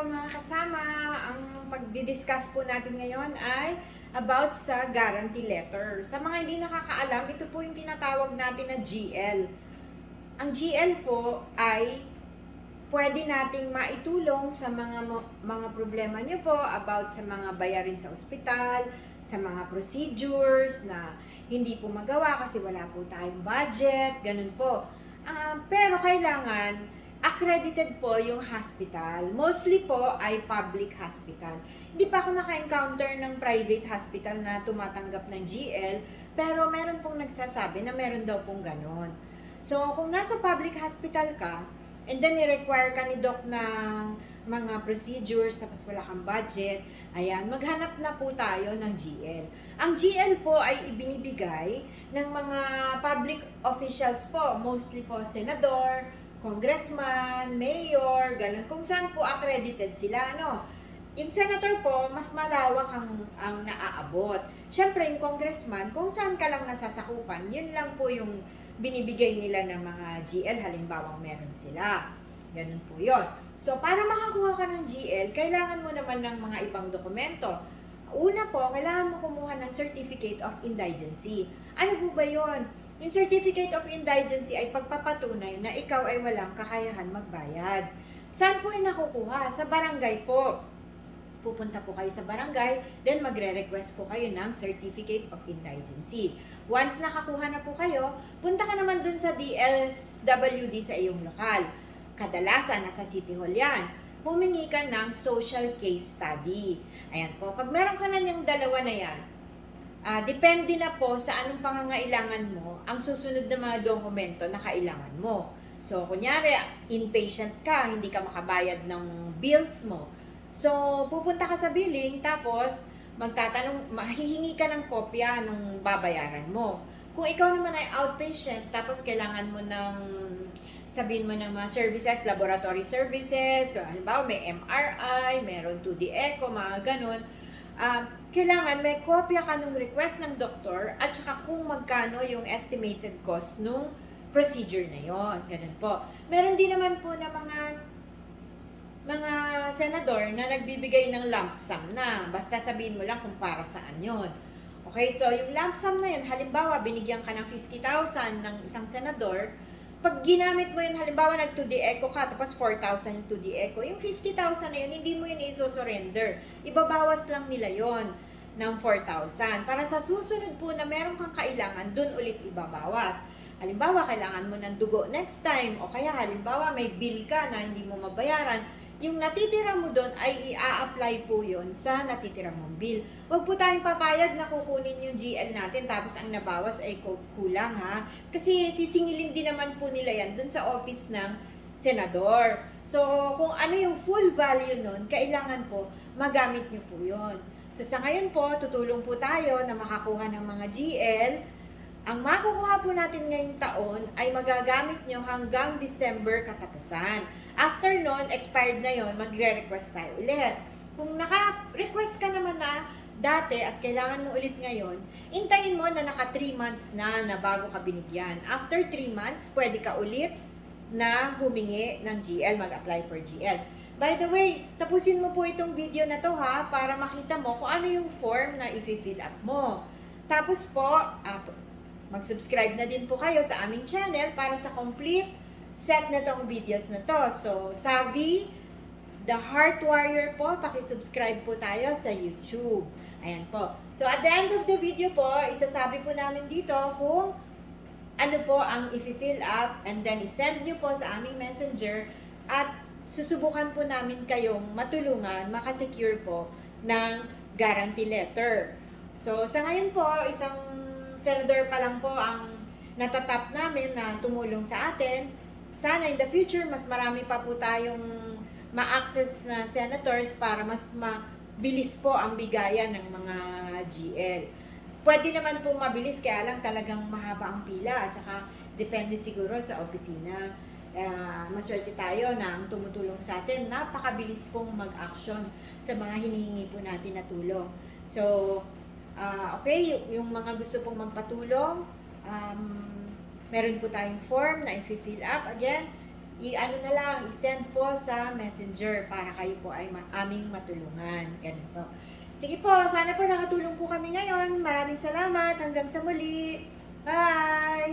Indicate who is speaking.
Speaker 1: mga kasama. Ang pagdidiscuss po natin ngayon ay about sa guarantee letter. Sa mga hindi nakakaalam, ito po yung tinatawag natin na GL. Ang GL po ay pwede nating maitulong sa mga problema niyo po about sa mga bayarin sa ospital, sa mga procedures na hindi po magawa kasi wala po tayong budget, ganun po. Pero kailangan accredited po yung hospital. Mostly po ay public hospital. Hindi pa ako naka-encounter ng private hospital na tumatanggap ng GL, pero meron pong nagsasabi na meron daw pong ganon. So, kung nasa public hospital ka, and then i-require ka ni doc ng mga procedures, tapos wala kang budget, ayan, maghanap na po tayo ng GL. Ang GL po ay ibinibigay ng mga public officials po, mostly po senador, congressman, mayor, ganun, kung saan po accredited sila, no? Yung senator po, mas malawak ang naaabot. Siyempre, yung congressman, kung saan ka lang nasasakupan, yun lang po yung binibigay nila ng mga GL, halimbawa meron sila. Ganun po yun. So, para makakuha ka ng GL, kailangan mo naman ng mga ibang dokumento. Una po, kailangan mo kumuha ng Certificate of Indigency. Ano po ba yun? Yung Certificate of Indigency ay pagpapatunay na ikaw ay walang kakayahan magbayad. Saan po yung nakukuha? Sa barangay po. Pupunta po kayo sa barangay, then magre-request po kayo ng Certificate of Indigency. Once nakakuha na po kayo, punta ka naman dun sa DSWD sa iyong lokal. Kadalasan, nasa City Hall yan. Humingi ka ng social case study. Ayan po, pag meron ka na niyang dalawa na yan, depende na po sa anong pangangailangan mo, ang susunod na mga dokumento na kailangan mo. So, kunyari, inpatient ka, hindi ka makabayad ng bills mo. So, pupunta ka sa billing, tapos mahihingi ka ng kopya ng babayaran mo. Kung ikaw naman ay outpatient, tapos kailangan mo ng, sabihin mo ng mga services, laboratory services, halimbawa may MRI, meron 2D echo, mga ganun, kailangan may kopya ka ng request ng doktor at saka kung magkano yung estimated cost nung procedure na yon. Ganun po. Meron din naman po na mga senador na nagbibigay ng lump sum na. Basta sabihin mo lang kung para saan yon. Okay, so yung lump sum na yun, halimbawa binigyan ka ng 50,000 ng isang senador, pag ginamit mo yun, halimbawa nag-2D echo ka, tapos 4,000 yung 2D echo, yung 50,000 na yun, hindi mo yun i-surrender. Ibabawas lang nila yon ng 4,000. Para sa susunod po na meron kang kailangan, dun ulit ibabawas. Halimbawa, kailangan mo ng dugo next time, o kaya halimbawa may bill ka na hindi mo mabayaran, yung natitira mo doon ay i-a-apply po yun sa natitira mong bill. Huwag po tayong papayag na kukunin yung GL natin tapos ang nabawas ay kulang, ha. Kasi sisingilin din naman po nila yan doon sa office ng senador. So, kung ano yung full value nun, kailangan po magamit nyo po yun. So, sa ngayon po, tutulong po tayo na makakuha ng mga GL. Ang makukuha po natin ngayong taon ay magagamit nyo hanggang December katapusan. After nun, expired na yon, magre-request tayo ulit. Kung naka-request ka naman na dati at kailangan mo ulit ngayon, intayin mo na naka 3 months na bago ka binigyan. After 3 months, pwede ka ulit na humingi ng GL, mag-apply for GL. By the way, tapusin mo po itong video na to, ha, para makita mo kung ano yung form na i-fill up mo. Tapos po, mag-subscribe na din po kayo sa aming channel para sa complete set na tong videos na to. So, Savvy, The Heart Warrior po, paki-subscribe po tayo sa YouTube. Ayan po. So, at the end of the video po, isasabi po namin dito kung ano po ang i-fill up and then i-send nyo po sa aming messenger at susubukan po namin kayong matulungan, makasecure po ng guarantee letter. So, sa ngayon po, isang senador pa lang po ang natatap namin na tumulong sa atin. Sana in the future, mas marami pa po tayong ma-access na senators para mas mabilis po ang bigayan ng mga GL. Pwede naman po mabilis, kaya lang talagang mahaba ang pila at saka depende siguro sa opisina. Maswerte tayo na ang tumutulong sa atin, napakabilis pong mag-action sa mga hinihingi po natin na tulong. So, okay, yung mga gusto pong magpatulong, meron po tayong form na i-fill up. Again, i-ano na lang, i-send po sa messenger para kayo po ay aming matulungan. Ganun po. Sige po, sana po nakatulong po kami ngayon. Maraming salamat. Hanggang sa muli. Bye!